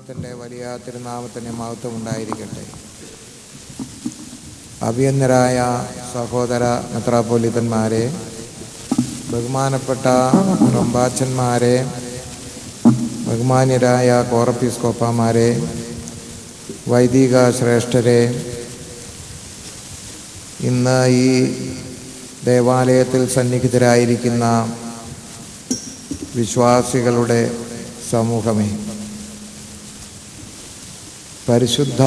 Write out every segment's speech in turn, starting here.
ദൈവത്തിൻ്റെ വലിയ തിരുനാമത്തിന് മഹത്വം ഉണ്ടായിരിക്കട്ടെ. അഭിയന്നരായ സഹോദര മെത്രാപ്പൊലീത്തന്മാരെ, ബഹുമാനപ്പെട്ട റമ്പാച്ചന്മാരെ, ബഹുമാന്യരായ കോറപ്പീസ്കോപ്പമാരെ, വൈദിക ശ്രേഷ്ഠരെ, ഇന്ന് ഈ ദേവാലയത്തിൽ സന്നിഹിതരായിരിക്കുന്ന വിശ്വാസികളുടെ സമൂഹമേ, പരിശുദ്ധ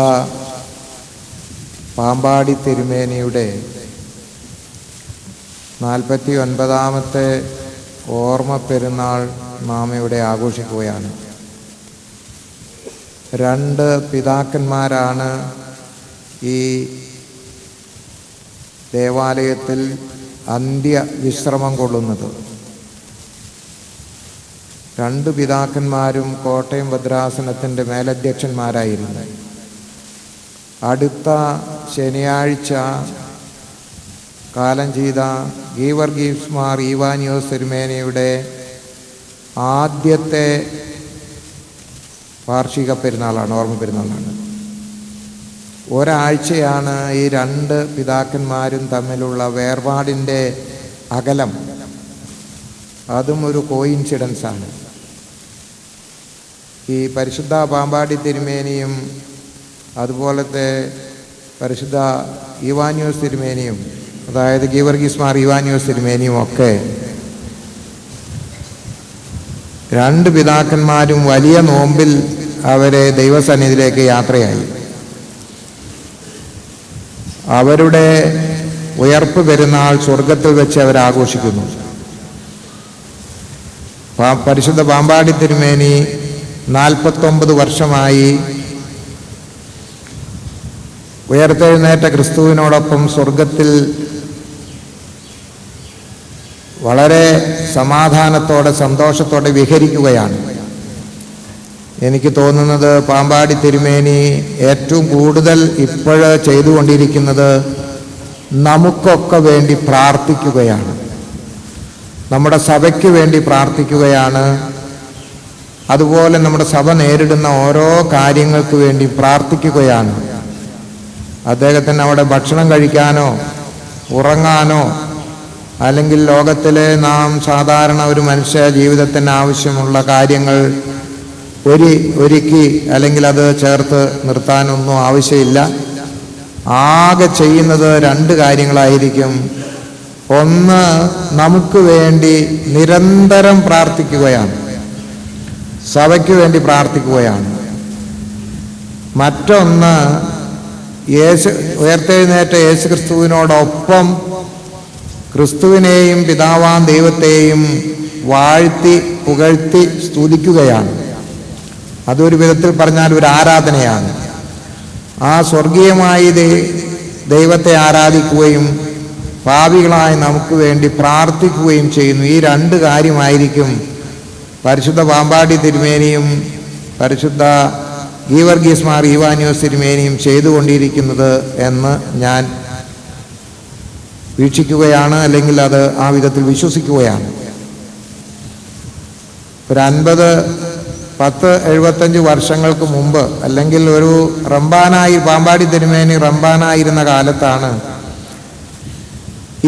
പാമ്പാടി തിരുമേനിയുടെ 49ാമത്തെ ഓർമ്മ പെരുന്നാൾ നാം ഇവിടെ ആഘോഷിക്കുകയാണ്. 2 പിതാക്കന്മാരാണ് ഈ ദേവാലയത്തിൽ അന്ത്യവിശ്രമം കൊള്ളുന്നത്. 2 പിതാക്കന്മാരും കോട്ടയം ഭദ്രാസനത്തിൻ്റെ മേലധ്യക്ഷന്മാരായിരുന്നു. അടുത്ത ശനിയാഴ്ച കാലം ചെയ്ത ഗീവർഗീസ് മാർ ഈവാനിയോസ് തിരുമേനിയുടെ ആദ്യത്തെ വാർഷിക പെരുന്നാളാണ്, ഓർമ്മ പെരുന്നാളാണ്. ഒരാഴ്ചയാണ് ഈ 2 പിതാക്കന്മാരും തമ്മിലുള്ള വേർപാടിൻ്റെ അകലം. അതും ഒരു കോയിൻസിഡൻസാണ്. ഈ പരിശുദ്ധ പാമ്പാടി തിരുമേനിയും അതുപോലത്തെ പരിശുദ്ധ ഈവാനിയോസ് തിരുമേനിയും, അതായത് ഗീവർഗീസ് മാർ ഈവാനിയോസ് തിരുമേനിയും ഒക്കെ 2 പിതാക്കന്മാരും വലിയ നോമ്പിൽ അവരെ ദൈവസന്നിധിയിലേക്ക് യാത്രയായി. അവരുടെ ഉയർപ്പ് പെരുന്നാൾ സ്വർഗത്തിൽ വെച്ച് അവരാഘോഷിക്കുന്നു. പരിശുദ്ധ പാമ്പാടി തിരുമേനി 49 വർഷമായി ഉയർത്തെഴുന്നേറ്റ ക്രിസ്തുവിനോടൊപ്പം സ്വർഗത്തിൽ വളരെ സമാധാനത്തോടെ സന്തോഷത്തോടെ വിഹരിക്കുകയാണ്. എനിക്ക് തോന്നുന്നത് പാമ്പാടി തിരുമേനി ഏറ്റവും കൂടുതൽ ഇപ്പോൾ ചെയ്തുകൊണ്ടിരിക്കുന്നത് നമുക്കൊക്കെ വേണ്ടി പ്രാർത്ഥിക്കുകയാണ്, നമ്മുടെ സഭയ്ക്ക് വേണ്ടി പ്രാർത്ഥിക്കുകയാണ്. അതുപോലെ നമ്മുടെ സഭ നേരിടുന്ന ഓരോ കാര്യങ്ങൾക്ക് വേണ്ടി പ്രാർത്ഥിക്കുകയാണ്. അദ്ദേഹത്തിന് അവിടെ ഭക്ഷണം കഴിക്കാനോ ഉറങ്ങാനോ അല്ലെങ്കിൽ ലോകത്തിലെ നാം സാധാരണ ഒരു മനുഷ്യ ജീവിതത്തിന് ആവശ്യമുള്ള കാര്യങ്ങൾ ഒരുക്കി അല്ലെങ്കിൽ അത് ചേർത്ത് നിർത്താനൊന്നും ആവശ്യമില്ല. ആകെ ചെയ്യുന്നത് 2 കാര്യങ്ങളായിരിക്കും. ഒന്ന്, നമുക്ക് വേണ്ടി നിരന്തരം പ്രാർത്ഥിക്കുകയാണ്, സഭയ്ക്ക് വേണ്ടി പ്രാർത്ഥിക്കുകയാണ്. മറ്റൊന്ന്, ഉയർത്തെഴുന്നേറ്റ യേശു ക്രിസ്തുവിനോടൊപ്പം ക്രിസ്തുവിനെയും പിതാവാം ദൈവത്തെയും വാഴ്ത്തി പുകഴ്ത്തി സ്തുതിക്കുകയാണ്. അതൊരു വിധത്തിൽ പറഞ്ഞാൽ ഒരു ആരാധനയാണ്. ആ സ്വർഗീയമായി ദൈവത്തെ ആരാധിക്കുകയും പാപികളായി നമുക്ക് വേണ്ടി പ്രാർത്ഥിക്കുകയും ചെയ്യുന്നു. ഈ 2 കാര്യമായിരിക്കും പരിശുദ്ധ പാമ്പാടി തിരുമേനിയും പരിശുദ്ധ ഗീവർഗീസ് മാർ ഈവാനിയോസ് തിരുമേനിയും ചെയ്തുകൊണ്ടിരിക്കുന്നത് എന്ന് ഞാൻ വീക്ഷിക്കുകയാണ്, അല്ലെങ്കിൽ അത് ആ വിധത്തിൽ വിശ്വസിക്കുകയാണ്. ഒരു 50-75 വർഷങ്ങൾക്ക് മുമ്പ്, അല്ലെങ്കിൽ ഒരു പാമ്പാടി തിരുമേനി റംബാനായിരുന്ന കാലത്താണ്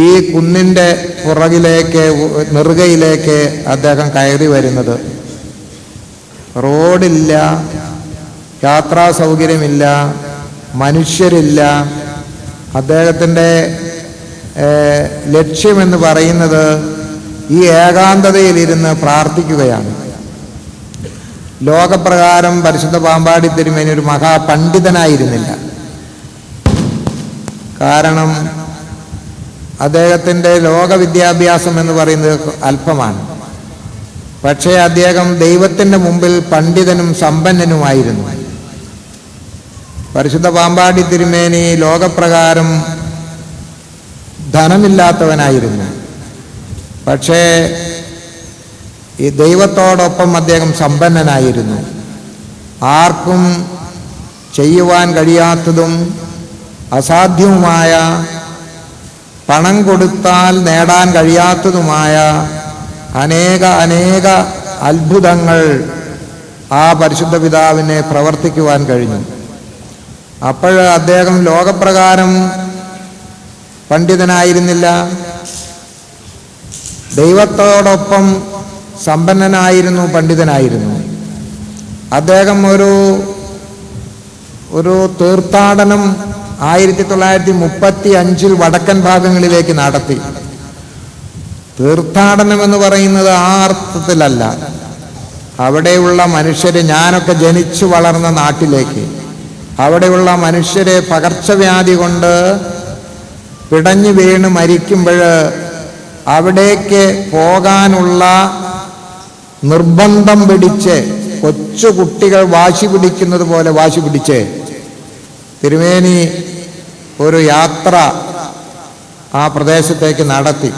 ഈ കുന്നിൻ്റെ പുറകിലേക്ക് നെറുകയിലേക്ക് അദ്ദേഹം കയറി വരുന്നത്. റോഡില്ല, യാത്രാ സൗകര്യമില്ല, മനുഷ്യരില്ല. അദ്ദേഹത്തിൻ്റെ ലക്ഷ്യമെന്ന് പറയുന്നത് ഈ ഏകാന്തതയിലിരുന്ന് പ്രാർത്ഥിക്കുകയാണ്. ലോകപ്രകാരം പരിശുദ്ധ പാമ്പാടി തിരുമേനി ഒരു മഹാപണ്ഡിതനായിരുന്നില്ല. കാരണം അദ്ദേഹത്തിൻ്റെ ലോകവിദ്യാഭ്യാസം എന്ന് പറയുന്നത് അല്പമാണ്. പക്ഷേ അദ്ദേഹം ദൈവത്തിൻ്റെ മുമ്പിൽ പണ്ഡിതനും സമ്പന്നനുമായിരുന്നു. പരിശുദ്ധ പാമ്പാടി തിരുമേനി ലോകപ്രകാരം ധനമില്ലാത്തവനായിരുന്നു. പക്ഷേ ഈ ദൈവത്തോടൊപ്പം അദ്ദേഹം സമ്പന്നനായിരുന്നു. ആർക്കും ചെയ്യുവാൻ കഴിയാത്തതും അസാധ്യവുമായ, പണം കൊടുത്താൽ നേടാൻ കഴിയാത്തതുമായ അനേക അത്ഭുതങ്ങൾ ആ പരിശുദ്ധ പിതാവിനെ പ്രവർത്തിക്കുവാൻ കഴിഞ്ഞു. അപ്പോൾ അദ്ദേഹം ലോകപ്രകാരം പണ്ഡിതനായിരുന്നില്ല, ദൈവത്തോടൊപ്പം സമ്പന്നനായിരുന്നു, പണ്ഡിതനായിരുന്നു. അദ്ദേഹം ഒരു തീർത്ഥാടനം 1935 വടക്കൻ ഭാഗങ്ങളിലേക്ക് നടത്തി. തീർത്ഥാടനം എന്ന് പറയുന്നത് ആ അർത്ഥത്തിലല്ല. അവിടെയുള്ള മനുഷ്യരെ, ഞാനൊക്കെ ജനിച്ചു വളർന്ന നാട്ടിലേക്ക്, അവിടെയുള്ള മനുഷ്യരെ പകർച്ചവ്യാധി കൊണ്ട് പിടഞ്ഞു വീണ് മരിക്കുമ്പോൾ അവിടേക്ക് പോകാനുള്ള നിർബന്ധം പിടിച്ച്, കൊച്ചു കുട്ടികൾ വാശി പിടിക്കുന്നത് പോലെ വാശി പിടിച്ച് തിരുമേനി ഒരു യാത്ര ആ പ്രദേശത്തേക്ക് നടത്തി.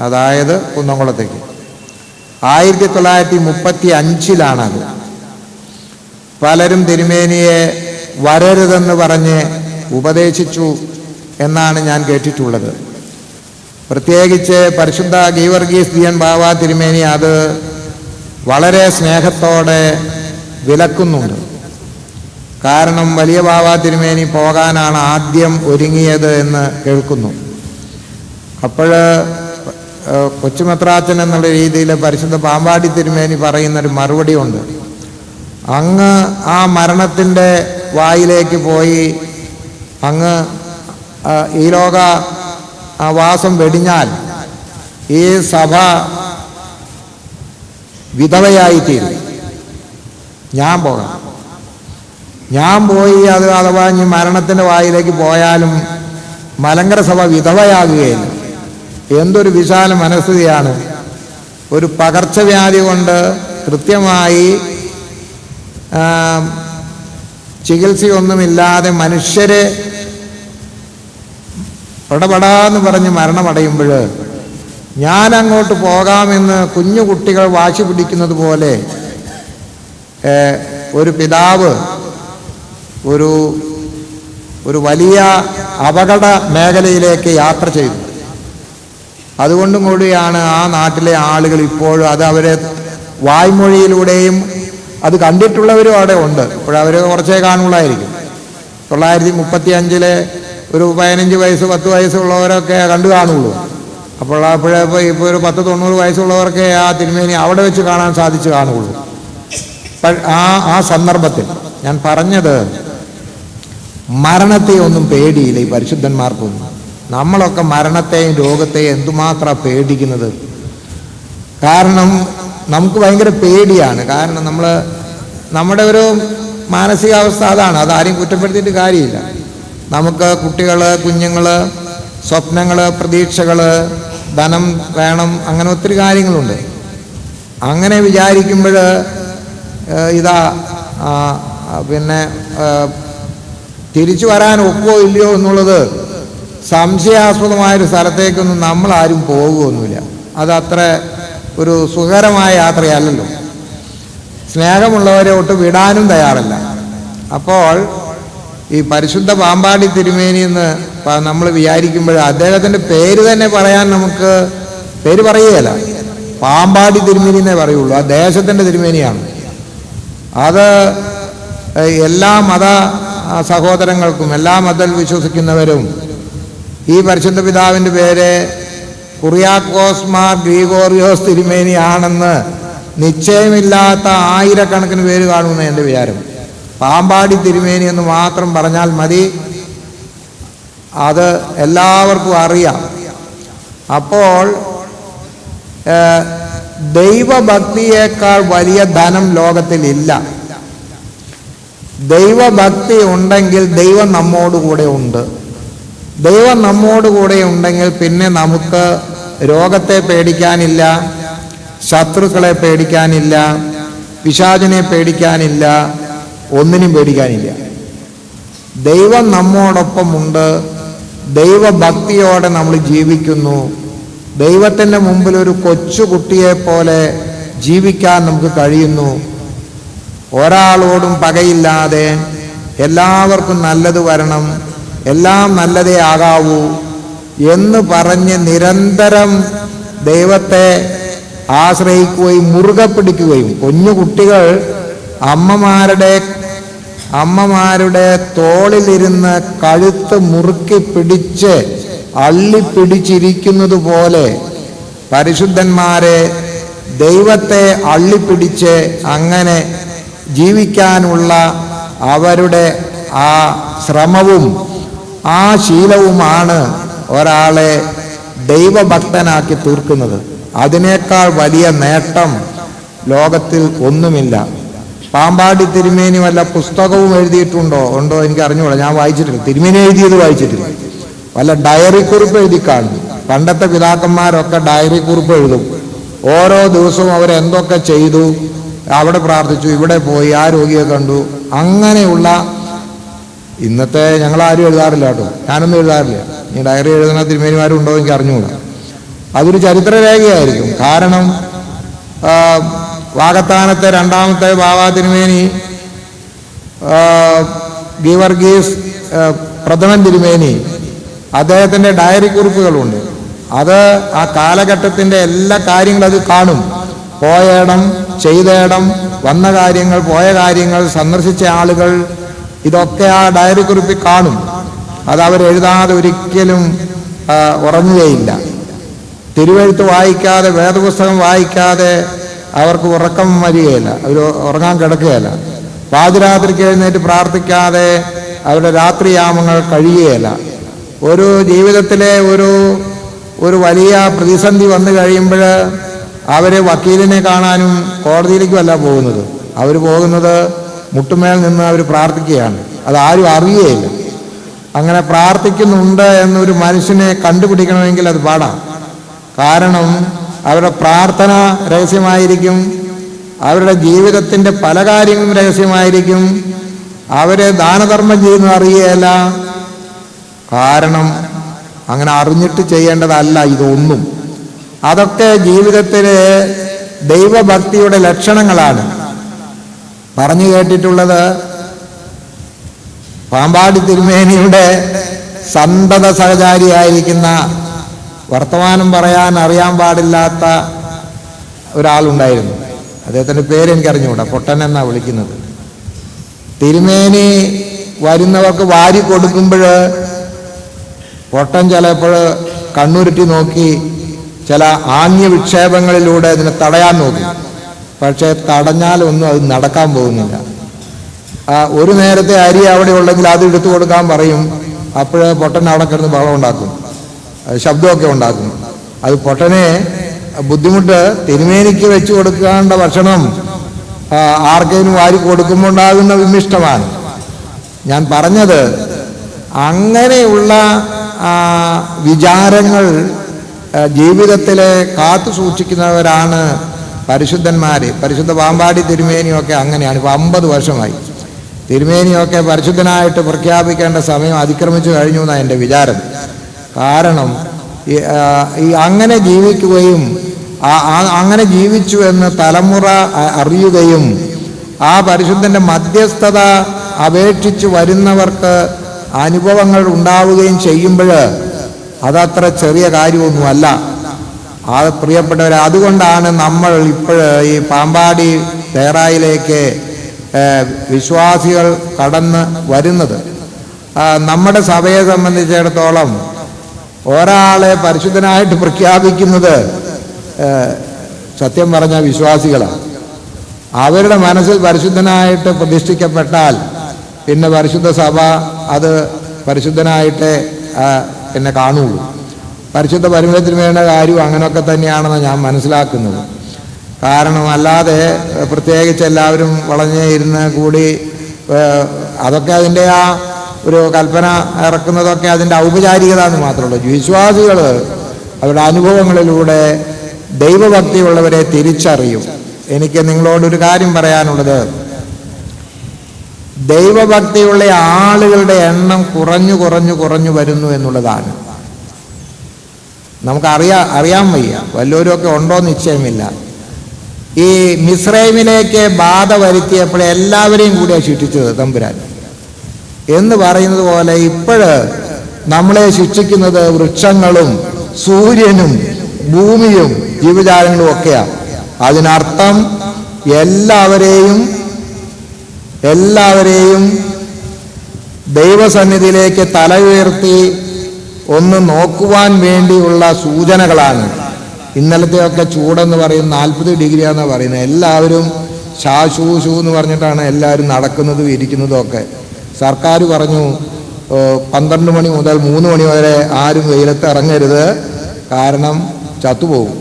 അതായത് കുന്നംകുളത്തേക്ക്. 1935 പലരും തിരുമേനിയെ വരരുതെന്ന് പറഞ്ഞ് ഉപദേശിച്ചു എന്നാണ് ഞാൻ കേട്ടിട്ടുള്ളത്. പ്രത്യേകിച്ച് പരിശുദ്ധ ഗീവർഗീസ് ദിയൻ ബാവ തിരുമേനി അത് വളരെ സ്നേഹത്തോടെ വിലക്കുന്നുണ്ട്. കാരണം വലിയ ബാവ തിരുമേനി പോകാനാണ് ആദ്യം ഒരുങ്ങിയത് എന്ന് കേൾക്കുന്നു. അപ്പോൾ കൊച്ചുമെത്രാച്ചൻ എന്നുള്ള രീതിയിൽ പരിശുദ്ധ പാമ്പാടി തിരുമേനി പറയുന്നൊരു മറുപടി ഉണ്ട്. അങ്ങ് ആ മരണത്തിൻ്റെ വായിലേക്ക് പോയി അങ്ങ് ഈ ലോക വാസം വെടിഞ്ഞാൽ ഈ സഭ വിധവയായിത്തീരും. ഞാൻ പോയി അത് അഥവാ ഇനി മരണത്തിൻ്റെ വായിലേക്ക് പോയാലും മലങ്കര സഭ വിധവയാകുകയില്ല. എന്തൊരു വിശാല മനസ്ഥിതിയാണ്! ഒരു പകർച്ചവ്യാധി കൊണ്ട് കൃത്യമായി ചികിത്സയൊന്നുമില്ലാതെ മനുഷ്യരെ പടപടാന്ന് പറഞ്ഞ് മരണമടയുമ്പോൾ ഞാൻ അങ്ങോട്ട് പോകാമെന്ന് കുഞ്ഞു കുട്ടികൾ വാശി പിടിക്കുന്നത് പോലെ ഒരു പിതാവ് ഒരു വലിയ അപകട മേഖലയിലേക്ക് യാത്ര ചെയ്തു. അതുകൊണ്ടും കൂടിയാണ് ആ നാട്ടിലെ ആളുകൾ ഇപ്പോഴും അത് അവരെ വായ്മൊഴിയിലൂടെയും അത് കണ്ടിട്ടുള്ളവരും അവിടെ ഉണ്ട്. ഇപ്പോഴവർ കുറച്ചേ കാണുള്ളായിരിക്കും. 1935 ഒരു 15 വയസ്സ് 10 വയസ്സുള്ളവരൊക്കെ കണ്ടു കാണുള്ളൂ. ഇപ്പോൾ ഒരു 10-90 വയസ്സുള്ളവർക്ക് ആ തിരുമേനി അവിടെ വെച്ച് കാണാൻ സാധിച്ചു കാണുള്ളൂ. ആ സന്ദർഭത്തിൽ ഞാൻ പറഞ്ഞത്, മരണത്തെ ഒന്നും പേടിയില്ല ഈ പരിശുദ്ധന്മാർക്കൊന്നും. നമ്മളൊക്കെ മരണത്തെയും രോഗത്തെയും എന്തുമാത്രം പേടിക്കുന്നത്. കാരണം നമുക്ക് ഭയങ്കര പേടിയാണ്. കാരണം നമ്മുടെ ഒരു മാനസികാവസ്ഥ അതാണ്. അതാരും കുറ്റപ്പെടുത്തിയിട്ട് കാര്യമില്ല. നമുക്ക് കുട്ടികൾ, കുഞ്ഞുങ്ങൾ, സ്വപ്നങ്ങൾ, പ്രതീക്ഷകൾ, ധനം വേണം, അങ്ങനെ ഒത്തിരി കാര്യങ്ങളുണ്ട്. അങ്ങനെ വിചാരിക്കുമ്പോൾ പിന്നെ തിരിച്ചു വരാൻ ഒക്കുമോ ഇല്ലയോ എന്നുള്ളത് സംശയാസ്പദമായൊരു സ്ഥലത്തേക്കൊന്നും നമ്മളാരും പോകുകയൊന്നുമില്ല. അതത്ര ഒരു സുഖകരമായ യാത്രയല്ലല്ലോ. സ്നേഹമുള്ളവരെ ഒട്ട് വിടാനും തയ്യാറല്ല. അപ്പോൾ ഈ പരിശുദ്ധ പാമ്പാടി തിരുമേനി എന്ന് നമ്മൾ വിചാരിക്കുമ്പോൾ അദ്ദേഹത്തിൻ്റെ പേര് തന്നെ പറയാൻ നമുക്ക് പേര് പറയുകയില്ല. പാമ്പാടി തിരുമേനി എന്നേ പറയുള്ളൂ. ആ ദേശത്തിൻ്റെ തിരുമേനിയാണ്. അത് എല്ലാ മത സഹോദരങ്ങൾക്കും, എല്ലാ മതത്തിൽ വിശ്വസിക്കുന്നവരും ഈ പരിശുദ്ധ പിതാവിൻ്റെ പേര് കുറിയാക്കോസ് മാർ ഗ്രിഗോറിയോസ് തിരുമേനി ആണെന്ന് നിശ്ചയമില്ലാത്ത ആയിരക്കണക്കിന് പേര് കാണുമെന്ന് എൻ്റെ വിചാരം. പാമ്പാടി തിരുമേനി എന്ന് മാത്രം പറഞ്ഞാൽ മതി, അത് എല്ലാവർക്കും അറിയാം. അപ്പോൾ ദൈവഭക്തിയേക്കാൾ വലിയ ധനം ലോകത്തിലില്ല. ദൈവഭക്തി ഉണ്ടെങ്കിൽ ദൈവം നമ്മോടുകൂടെ ഉണ്ട്. ദൈവം നമ്മോടുകൂടെ ഉണ്ടെങ്കിൽ പിന്നെ നമുക്ക് രോഗത്തെ പേടിക്കാനില്ല, ശത്രുക്കളെ പേടിക്കാനില്ല, പിശാചിനെ പേടിക്കാനില്ല, ഒന്നിനും പേടിക്കാനില്ല. ദൈവം നമ്മോടൊപ്പമുണ്ട്. ദൈവഭക്തിയോടെ നമ്മൾ ജീവിക്കുന്നു. ദൈവത്തിൻ്റെ മുമ്പിൽ ഒരു കൊച്ചു കുട്ടിയെപ്പോലെ ജീവിക്കാൻ നമുക്ക് കഴിയുന്നു. ഒരാളോടും പകയില്ലാതെ എല്ലാവർക്കും നല്ലത് വരണം, എല്ലാം നല്ലതേ ആകാവൂ എന്ന് പറഞ്ഞ് നിരന്തരം ദൈവത്തെ ആശ്രയിക്കുകയും മുറുകെ പിടിക്കുകയും, കുഞ്ഞു കുട്ടികൾ അമ്മമാരുടെ തോളിലിരുന്ന് കഴുത്ത് മുറുക്കി പിടിച്ച് അള്ളിപ്പിടിച്ചിരിക്കുന്നത് പോലെ പരിശുദ്ധന്മാരെ ദൈവത്തെ അള്ളിപ്പിടിച്ച് അങ്ങനെ ജീവിക്കാനുള്ള അവരുടെ ആ ശ്രമവും ആ ശീലവുമാണ് ഒരാളെ ദൈവഭക്തനാക്കി തീർക്കുന്നത്. അതിനേക്കാൾ വലിയ നേട്ടം ലോകത്തിൽ ഒന്നുമില്ല. പാമ്പാടി തിരുമേനി വല്ല പുസ്തകവും എഴുതിയിട്ടുണ്ടോ? ഉണ്ടോ എനിക്ക് അറിഞ്ഞുകൂടാ, ഞാൻ വായിച്ചിട്ടില്ല. തിരുമേനി എഴുതിയത് വായിച്ചിട്ടില്ല. വല്ല ഡയറി കുറിപ്പ് എഴുതി കാണും. പണ്ടത്തെ പിതാക്കന്മാരൊക്കെ ഡയറി കുറിപ്പ് എഴുതും. ഓരോ ദിവസവും അവരെന്തൊക്കെ ചെയ്തു, അവിടെ പ്രാർത്ഥിച്ചു, ഇവിടെ പോയി, ആ രോഗിയെ കണ്ടു, അങ്ങനെയുള്ള. ഇന്നത്തെ ഞങ്ങളാരും എഴുതാറില്ല കേട്ടോ, ഞാനൊന്നും എഴുതാറില്ല. ഈ ഡയറി എഴുതുന്ന തിരുമേനിമാരും ഉണ്ടോ എനിക്ക് അറിഞ്ഞുകൂടാ. അതൊരു ചരിത്രരേഖയായിരിക്കും. കാരണം വാകത്താനത്തെ രണ്ടാമത്തെ ബാബാ തിരുമേനി, ഗീവർഗീസ് പ്രഥമൻ തിരുമേനി, അദ്ദേഹത്തിൻ്റെ ഡയറി കുറിപ്പുകളുണ്ട്. അത് ആ കാലഘട്ടത്തിൻ്റെ എല്ലാ കാര്യങ്ങളും അത് കാണും. പോയയിടം, ചെയ്തയിടം, വന്ന കാര്യങ്ങൾ, പോയ കാര്യങ്ങൾ, സന്ദർശിച്ച ആളുകൾ, ഇതൊക്കെ ആ ഡയറി കുറിപ്പിൽ കാണും. അത് അവരെഴുതാതെ ഒരിക്കലും ഉറങ്ങുകയില്ല. തിരുവെഴുത്ത് വായിക്കാതെ, വേദപുസ്തകം വായിക്കാതെ അവർക്ക് ഉറക്കം വരികയില്ല, അവർ ഉറങ്ങാൻ കിടക്കുകയില്ല. പാതിരാത്രിക്ക് എഴുന്നേറ്റ് പ്രാർത്ഥിക്കാതെ അവരുടെ രാത്രിയാമങ്ങൾ കഴിയുകയില്ല. ഒരു ജീവിതത്തിലെ ഒരു വലിയ പ്രതിസന്ധി വന്നു കഴിയുമ്പോൾ അവർ വക്കീലിനെ കാണാനും കോടതിയിലേക്കുമല്ല പോകുന്നത്. അവർ പോകുന്നത് മുട്ടുമേൽ നിന്ന് അവർ പ്രാർത്ഥിക്കുകയാണ്. അതാരും അറിയുകയില്ല. അങ്ങനെ പ്രാർത്ഥിക്കുന്നുണ്ട് എന്നൊരു മനുഷ്യനെ കണ്ടുപിടിക്കണമെങ്കിൽ അത് പാടാം. കാരണം അവരുടെ പ്രാർത്ഥന രഹസ്യമായിരിക്കും, അവരുടെ ജീവിതത്തിൻ്റെ പല കാര്യങ്ങളും രഹസ്യമായിരിക്കും. അവരെ ദാനധർമ്മം ചെയ്യുന്നത് അറിയുകയില്ല. കാരണം അങ്ങനെ അറിഞ്ഞിട്ട് ചെയ്യേണ്ടതല്ല ഇതൊന്നും. അതൊക്കെ ജീവിതത്തിലെ ദൈവഭക്തിയുടെ ലക്ഷണങ്ങളാണ്. പറഞ്ഞു കേട്ടിട്ടുള്ളത് പാമ്പാടി തിരുമേനിയുടെ സന്തത സഹചാരിയായിരിക്കുന്ന, വർത്തമാനം പറയാൻ അറിയാൻ പാടില്ലാത്ത ഒരാളുണ്ടായിരുന്നു. അദ്ദേഹത്തിൻ്റെ പേര് എനിക്കറിഞ്ഞുകൂടാ, പൊട്ടൻ എന്നാണ് വിളിക്കുന്നത്. തിരുമേനി വരുന്നവർക്ക് വാരി കൊടുക്കുമ്പോൾ പൊട്ടൻ ചിലപ്പോൾ കണ്ണുരുട്ടി നോക്കി ചില ആംഗ്യ വിക്ഷേപങ്ങളിലൂടെ ഇതിനെ തടയാൻ നോക്കും. പക്ഷേ തടഞ്ഞാലൊന്നും അത് നടക്കാൻ പോകുന്നില്ല. ഒരു നേരത്തെ അരി അവിടെ ഉണ്ടെങ്കിൽ അത് എടുത്തു കൊടുക്കാൻ പറയും. അപ്പോൾ പൊട്ടൻ അവിടെ കിടന്ന് ബഹളം ഉണ്ടാക്കും, ശബ്ദമൊക്കെ ഉണ്ടാക്കും. അത് പൊട്ടനെ ബുദ്ധിമുട്ട്. തിരുമേനിക്ക് വെച്ച് കൊടുക്കേണ്ട ഭക്ഷണം ആർക്കെങ്കിലും വാരി കൊടുക്കുമ്പോൾ ഉണ്ടാകുന്ന വിമിഷ്ടമാണ്. ഞാൻ പറഞ്ഞത് അങ്ങനെയുള്ള വിചാരങ്ങൾ ജീവിതത്തിലെ കാത്തു സൂക്ഷിക്കുന്നവരാണ് പരിശുദ്ധന്മാർ. പരിശുദ്ധ പാമ്പാടി തിരുമേനിയൊക്കെ അങ്ങനെയാണ്. ഇപ്പോൾ 50 വർഷമായി. തിരുമേനിയൊക്കെ പരിശുദ്ധനായിട്ട് പ്രഖ്യാപിക്കേണ്ട സമയം അതിക്രമിച്ചു കഴിഞ്ഞു എന്നാണ് എൻ്റെ വിചാരം. കാരണം ഈ അങ്ങനെ ജീവിക്കുകയും അങ്ങനെ ജീവിച്ചു എന്ന് തലമുറ അറിയുകയും ആ പരിശുദ്ധൻ്റെ മധ്യസ്ഥത അപേക്ഷിച്ച് വരുന്നവർക്ക് അനുഭവങ്ങൾ ഉണ്ടാവുകയും ചെയ്യുമ്പോൾ അതത്ര ചെറിയ കാര്യമൊന്നുമല്ല. പ്രിയപ്പെട്ടവരെ, അതുകൊണ്ടാണ് നമ്മൾ ഇപ്പോൾ ഈ പാമ്പാടി തേറായിലേക്ക് വിശ്വാസികൾ കടന്ന് വരുന്നത്. നമ്മുടെ സഭയെ സംബന്ധിച്ചിടത്തോളം ഒരാളെ പരിശുദ്ധനായിട്ട് പ്രഖ്യാപിക്കുന്നത് സത്യം പറഞ്ഞ വിശ്വാസികളാണ്. അവരുടെ മനസ്സിൽ പരിശുദ്ധനായിട്ട് പ്രതിഷ്ഠിക്കപ്പെട്ടാൽ പിന്നെ പരിശുദ്ധ സഭ അത് പരിശുദ്ധനായിട്ട് പിന്നെ കാണുള്ളൂ. പരിശുദ്ധ പരിമളത്തിന് വേണ്ട കാര്യവും അങ്ങനെയൊക്കെ തന്നെയാണെന്ന് ഞാൻ മനസ്സിലാക്കുന്നത്. കാരണം അല്ലാതെ പ്രത്യേകിച്ച് എല്ലാവരും വളഞ്ഞ് ഇരുന്ന് കൂടി അതൊക്കെ അതിൻ്റെ ആ ഒരു കൽപ്പന ഇറക്കുന്നതൊക്കെ അതിൻ്റെ ഔപചാരികത എന്ന് മാത്രമേ ഉള്ളൂ. വിശ്വാസികൾ അവരുടെ അനുഭവങ്ങളിലൂടെ ദൈവഭക്തിയുള്ളവരെ തിരിച്ചറിയും. എനിക്ക് നിങ്ങളോടൊരു കാര്യം പറയാനുള്ളത്, ദൈവഭക്തിയുള്ള ആളുകളുടെ എണ്ണം കുറഞ്ഞു വരുന്നു എന്നുള്ളതാണ്. അറിയാൻ വയ്യ, വല്ലവരുമൊക്കെ ഉണ്ടോ നിശ്ചയമില്ല. ഈ മിസ്രൈമിലേക്ക് ബാധ വരുത്തിയപ്പോൾ എല്ലാവരെയും കൂടിയാണ് ശിക്ഷിച്ചത് തമ്പുരാൻ. എന്ന് പറയുന്നത് പോലെ ഇപ്പോഴ് നമ്മളെ ശിക്ഷിക്കുന്നത് വൃക്ഷങ്ങളും സൂര്യനും ഭൂമിയും ജീവജാലങ്ങളും ഒക്കെയാണ്. അതിനർത്ഥം എല്ലാവരെയും എല്ലാവരെയും ദൈവസന്നിധിയിലേക്ക് തല ഉയർത്തി ഒന്ന് നോക്കുവാൻ വേണ്ടിയുള്ള സൂചനകളാണ്. ഇന്നലത്തെയൊക്കെ ചൂടെന്ന് പറയുന്നത് 40 ഡിഗ്രിയാണെന്നാണ് പറയുന്നത്. എല്ലാവരും ഷൂ എന്ന് പറഞ്ഞിട്ടാണ് എല്ലാവരും നടക്കുന്നതും ഇരിക്കുന്നതും ഒക്കെ. സർക്കാർ പറഞ്ഞു 12 മണി മുതൽ 3 മണി വരെ ആരും വെയിലത്ത് ഇറങ്ങരുത്, കാരണം ചത്തുപോകും,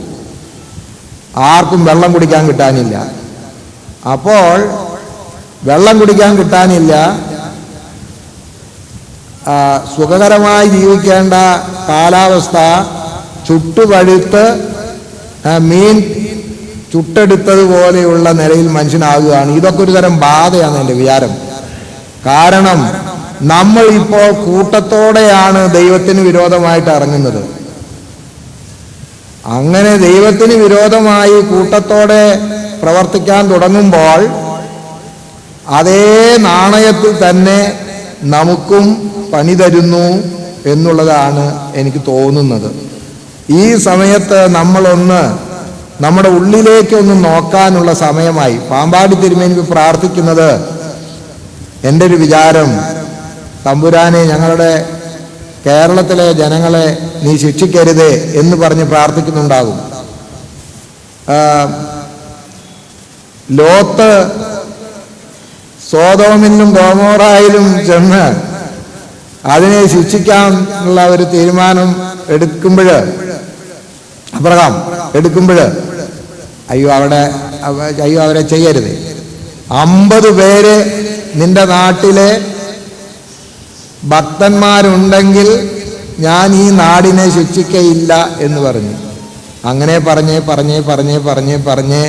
ആർക്കും വെള്ളം കുടിക്കാൻ കിട്ടാനില്ല. അപ്പോൾ വെള്ളം കുടിക്കാൻ കിട്ടാനില്ല, സുഖകരമായി ജീവിക്കേണ്ട കാലാവസ്ഥ ചുട്ടുപഴുത്ത് മീൻ ചുട്ടെടുത്തതുപോലെയുള്ള നിലയിൽ മനുഷ്യനാകുകയാണ്. ഇതൊക്കെ ഒരു തരം ബാധയാണ് എൻ്റെ വിചാരം. കാരണം നമ്മൾ ഇപ്പോൾ കൂട്ടത്തോടെയാണ് ദൈവത്തിന് വിരോധമായിട്ട് ഇറങ്ങുന്നത്. അങ്ങനെ ദൈവത്തിന് വിരോധമായി കൂട്ടത്തോടെ പ്രവർത്തിക്കാൻ തുടങ്ങുമ്പോൾ അതേ നാണയത്തിൽ തന്നെ നമുക്കും പണി തരുന്നു എന്നുള്ളതാണ് എനിക്ക് തോന്നുന്നത്. ഈ സമയത്ത് നമ്മളൊന്ന് നമ്മുടെ ഉള്ളിലേക്കൊന്ന് നോക്കാനുള്ള സമയമായി. പാമ്പാടി തിരുമേനി പ്രാർത്ഥിക്കുന്നത്, എൻ്റെ ഒരു വിചാരം, തമ്പുരാനെ ഞങ്ങളുടെ കേരളത്തിലെ ജനങ്ങളെ നീ ശിക്ഷിക്കരുതേ എന്ന് പറഞ്ഞ് പ്രാർത്ഥിക്കുന്നുണ്ടാകും. ലോത്ത് സോദോമിലും ഗൊമോറായിലും ചെന്ന് അതിനെ ശിക്ഷിക്കാനുള്ള ഒരു തീരുമാനം എടുക്കുമ്പോൾ, അബ്രഹാം എടുക്കുമ്പോൾ, അയ്യോ അവരെ ചെയ്യരുത്, 50 പേര് നിന്റെ നാട്ടിലെ ഭക്തന്മാരുണ്ടെങ്കിൽ ഞാൻ ഈ നാടിനെ ശിക്ഷിക്കയില്ല എന്ന് പറഞ്ഞു. അങ്ങനെ പറഞ്ഞ്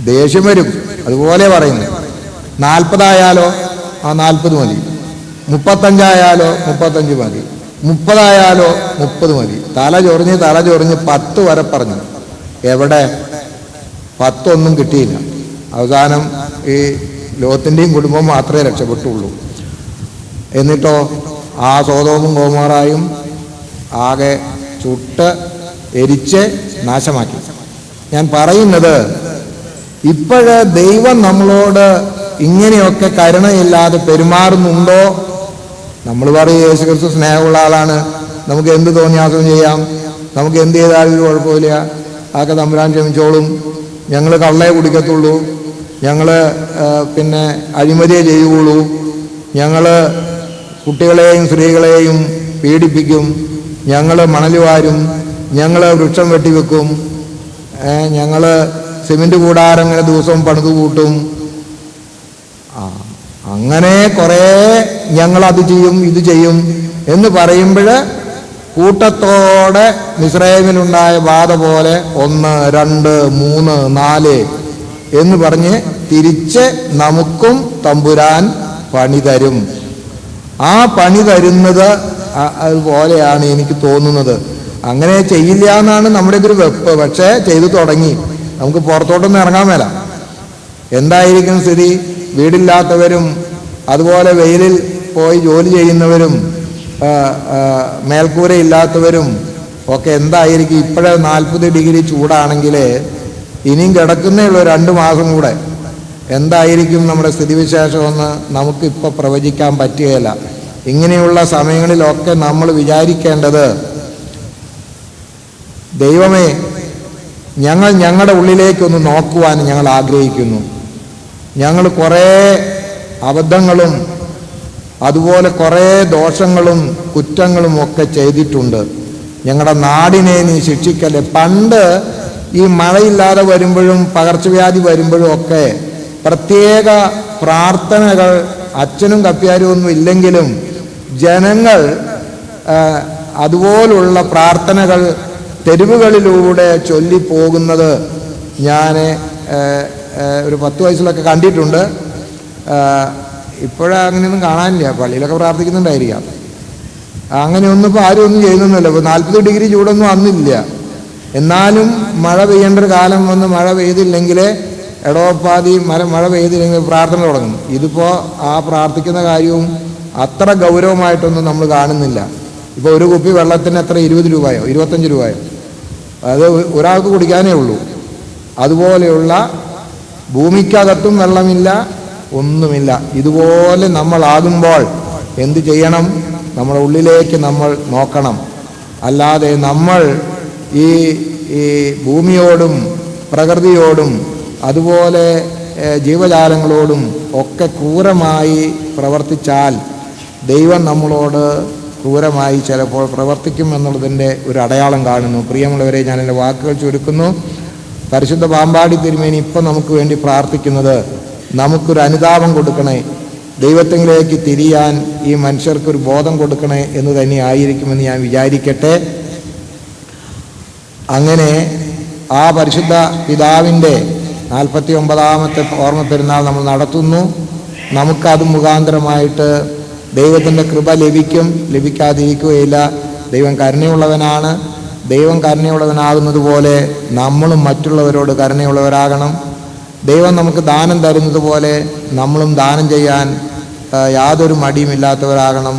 ദേഷ്യം വരും. അതുപോലെ പറയുന്നു. 40 ആയാലോ 40 മതി, 35 35 മതി, 30 30 മതി. തല ചൊറിഞ്ഞ് 10 വരെ പറഞ്ഞു. എവിടെ 10 ഒന്നും കിട്ടിയില്ല. അവസാനം ഈ ലോത്തിൻ്റെയും കുടുംബം മാത്രമേ രക്ഷപ്പെട്ടുള്ളൂ. എന്നിട്ടോ ആ സോദോമും ഗൊമോറായും ആകെ ചുട്ട് എരിച്ച് നാശമാക്കി. ഞാൻ പറയുന്നത്, ഇപ്പോഴ് ദൈവം നമ്മളോട് ഇങ്ങനെയൊക്കെ കരുണയില്ലാതെ പെരുമാറുന്നുണ്ടോ? നമ്മൾ പറയും യേശു ക്രിസ്തു സ്നേഹമുള്ള ആളാണ്, നമുക്ക് എന്ത് തോന്നിയാസം ചെയ്യാം, നമുക്ക് എന്ത് ചെയ്താലും ഒരു കുഴപ്പമില്ല, അതൊക്കെ തമ്പുരാൻ ക്ഷമിച്ചോളും, ഞങ്ങൾ കള്ളയെ കുടിക്കത്തുള്ളൂ, ഞങ്ങൾ പിന്നെ അഴിമതിയെ ചെയ്യുകയുള്ളൂ, ഞങ്ങൾ കുട്ടികളെയും സ്ത്രീകളെയും പീഡിപ്പിക്കും, ഞങ്ങൾ മണൽ വാരും, ഞങ്ങൾ വൃക്ഷം വെട്ടിവെക്കും, ഞങ്ങൾ സിമെൻറ്റ് കൂടാരം ഇങ്ങനെ ദിവസവും പണിത് കൂട്ടും, അങ്ങനെ കുറേ ഞങ്ങളത് ചെയ്യും ഇത് ചെയ്യും എന്ന് പറയുമ്പോൾ കൂട്ടത്തോടെ മിസ്രൈമിലുണ്ടായ ബാധ പോലെ 1, 2, 3, 4 എന്ന് പറഞ്ഞ് തിരിച്ച് നമുക്കും തമ്പുരാൻ പണി തരും. ആ പണി തരുന്നത് അതുപോലെയാണ് എനിക്ക് തോന്നുന്നത്. അങ്ങനെ ചെയ്യില്ല എന്നാണ് നമ്മുടെ ഒരു വെപ്പ്. പക്ഷേ ചെയ്തു തുടങ്ങി. നമുക്ക് പുറത്തോട്ടൊന്നും ഇറങ്ങാൻ മേല. എന്തായിരിക്കും സ്ഥിതി? വീടില്ലാത്തവരും അതുപോലെ വെയിലിൽ പോയി ജോലി ചെയ്യുന്നവരും മേൽക്കൂരയില്ലാത്തവരും ഒക്കെ എന്തായിരിക്കും? ഇപ്പോഴേ 40 ഡിഗ്രി ചൂടാണെങ്കിൽ ഇനിയും കിടക്കുന്നേയുള്ളൂ 2 മാസം കൂടെ. എന്തായിരിക്കും നമ്മുടെ സ്ഥിതിവിശേഷമെന്ന് നമുക്കിപ്പോൾ പ്രവചിക്കാൻ പറ്റുകയില്ല. ഇങ്ങനെയുള്ള സമയങ്ങളിലൊക്കെ നമ്മൾ വിചാരിക്കേണ്ടത്, ദൈവമേ, ഞങ്ങളുടെ ഉള്ളിലേക്കൊന്ന് നോക്കുവാൻ ഞങ്ങൾ ആഗ്രഹിക്കുന്നു. ഞങ്ങൾ കുറേ അബദ്ധങ്ങളും അതുപോലെ കുറേ ദോഷങ്ങളും കുറ്റങ്ങളും ഒക്കെ ചെയ്തിട്ടുണ്ട്. ഞങ്ങളുടെ നാടിനെ നീ ശിക്ഷിക്കല്ലേ. പണ്ട് ഈ മഴയില്ലാതെ വരുമ്പോഴും പകർച്ചവ്യാധി വരുമ്പോഴും ഒക്കെ പ്രത്യേക പ്രാർത്ഥനകൾ അച്ഛനും കപ്പ്യാരും ഒന്നും ഇല്ലെങ്കിലും ജനങ്ങൾ അതുപോലുള്ള പ്രാർത്ഥനകൾ തെരുവുകളിലൂടെ ചൊല്ലിപ്പോകുന്നത് ഞാൻ ഒരു 10 വയസ്സിലൊക്കെ കണ്ടിട്ടുണ്ട്. ഇപ്പോഴങ്ങനെയൊന്നും കാണാനില്ല. പള്ളിയിലൊക്കെ പ്രാർത്ഥിക്കുന്നുണ്ടായിരിക്കാം. അങ്ങനെയൊന്നും ഇപ്പോൾ ആരും ഒന്നും ചെയ്യുന്നൊന്നുമില്ല. ഇപ്പോൾ 40 ഡിഗ്രി ചൂടൊന്നും അന്നില്ല. എന്നാലും മഴ പെയ്യേണ്ട ഒരു കാലം വന്ന് മഴ പെയ്തില്ലെങ്കിൽ ഇടവപ്പാതി മഴ പെയ്തില്ലെങ്കിൽ പ്രാർത്ഥന തുടങ്ങും. ഇതിപ്പോൾ ആ പ്രാർത്ഥിക്കുന്ന കാര്യവും അത്ര ഗൗരവമായിട്ടൊന്നും നമ്മൾ കാണുന്നില്ല. ഇപ്പോൾ ഒരു കുപ്പി വെള്ളത്തിന് എത്ര 20 രൂപയോ 25 രൂപയോ? അത് ഒരാൾക്ക് കുടിക്കാനേ ഉള്ളൂ. അതുപോലെയുള്ള ഭൂമിക്കകത്തും വെള്ളമില്ല, ഒന്നുമില്ല. ഇതുപോലെ നമ്മളാകുമ്പോൾ എന്തു ചെയ്യണം? നമ്മുടെ ഉള്ളിലേക്ക് നമ്മൾ നോക്കണം. അല്ലാതെ നമ്മൾ ഈ ഭൂമിയോടും പ്രകൃതിയോടും അതുപോലെ ജീവജാലങ്ങളോടും ഒക്കെ ക്രൂരമായി പ്രവർത്തിച്ചാൽ ദൈവം നമ്മളോട് ക്രൂരമായി ചിലപ്പോൾ പ്രവർത്തിക്കും എന്നുള്ളതിൻ്റെ ഒരു അടയാളം കാണുന്നു. പ്രിയമുള്ളവരെ, ഞാൻ എൻ്റെ വാക്കുകൾ ചുരുക്കുന്നു. പരിശുദ്ധ പാമ്പാടി തിരുമേനി ഇപ്പം നമുക്ക് വേണ്ടി പ്രാർത്ഥിക്കുന്നത് നമുക്കൊരു അനുതാപം കൊടുക്കണേ, ദൈവത്തിലേക്ക് തിരിയാൻ ഈ മനുഷ്യർക്കൊരു ബോധം കൊടുക്കണേ എന്ന് തന്നെ ആയിരിക്കുമെന്ന് ഞാൻ വിചാരിക്കട്ടെ. അങ്ങനെ ആ പരിശുദ്ധ പിതാവിൻ്റെ 49ാമത്തെ ഓർമ്മ പെരുന്നാൾ നമ്മൾ നടത്തുന്നു. നമുക്കത് മുഖാന്തരമായിട്ട് ദൈവത്തിൻ്റെ കൃപ ലഭിക്കും, ലഭിക്കാതിരിക്കുകയില്ല. ദൈവം കരുണയുള്ളവനാണ്. ദൈവം കരുണയുള്ളവനാകുന്നത് പോലെ നമ്മളും മറ്റുള്ളവരോട് കരുണയുള്ളവരാകണം. ദൈവം നമുക്ക് ദാനം തരുന്നത് പോലെ നമ്മളും ദാനം ചെയ്യാൻ യാതൊരു മടിയുമില്ലാത്തവരാകണം.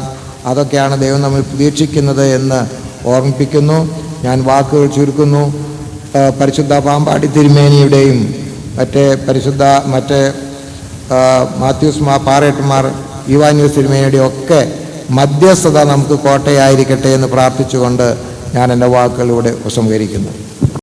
അതൊക്കെയാണ് ദൈവം നമ്മൾ പ്രതീക്ഷിക്കുന്നത് എന്ന് ഓർമ്മിപ്പിക്കുന്നു. ഞാൻ വാക്കുകൾ ചുരുക്കുന്നു. പരിശുദ്ധ പാമ്പാടി തിരുമേനിയുടെയും മറ്റേ മാത്യൂസ് പാറേട്ടന്മാർ യുവാന്യൂസ് തിരുമേനിയുടെയും ഒക്കെ മധ്യസ്ഥത നമുക്ക് കോട്ടയായിരിക്കട്ടെ എന്ന് പ്രാർത്ഥിച്ചുകൊണ്ട് ഞാൻ എൻ്റെ വാക്കുകളിലൂടെ ഉപസംഹരിക്കുന്നു.